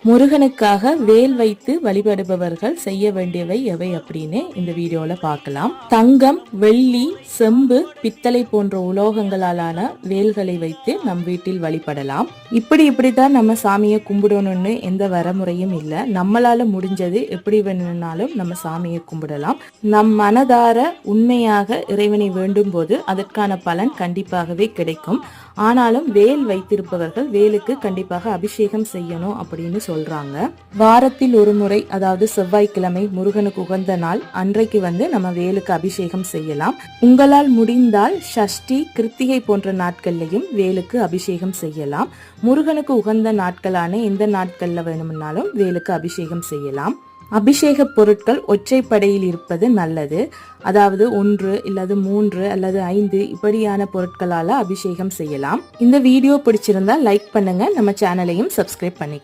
முருகனுக்காக வேல் வைத்து வழிபடுபவர்கள் செய்ய வேண்டியவை எவை அப்படின்னு இந்த வீடியோல பார்க்கலாம். தங்கம், வெள்ளி, செம்பு, பித்தளை போன்ற உலோகங்களாலான வேல்களை வைத்து நம் வீட்டில் வழிபடலாம். இப்படித்தான் நம்ம சாமியை கும்பிடணும்னு எந்த வரமுறையும் இல்லை. நம்மளால முடிஞ்சது எப்படி வேணும்னாலும் நம்ம சாமியை கும்பிடலாம். நம் மனதார உண்மையாக இறைவனை வேண்டும் போது அதற்கான பலன் கண்டிப்பாகவே கிடைக்கும். ஆனாலும் வேல் வைத்திருப்பவர்கள் வேலுக்கு கண்டிப்பாக அபிஷேகம் செய்யணும் அப்படின்னு சொல்றாங்க. வாரத்தில் ஒரு முறை, அதாவது செவ்வாய்க்கிழமை முருகனுக்கு உகந்த நாள் அன்றைக்கு நம்ம வேலுக்கு அபிஷேகம் செய்யலாம். உங்களால் முடிந்தால் சஷ்டி, கிருத்திகை போன்ற நாட்கள்லையும் வேலுக்கு அபிஷேகம் செய்யலாம். முருகனுக்கு உகந்த நாட்களான எந்த நாட்கள்ல வேணும்னாலும் வேலுக்கு அபிஷேகம் செய்யலாம். அபிஷேக பொருட்கள் ஒற்றைப்படையில் இருப்பது நல்லது. அதாவது 1 அல்லது 3 அல்லது 5 இப்படியான பொருட்களால அபிஷேகம் செய்யலாம். இந்த வீடியோ பிடிச்சிருந்தா லைக் பண்ணுங்க, நம்ம சேனலையும் சப்ஸ்கிரைப் பண்ணிக்கோங்க.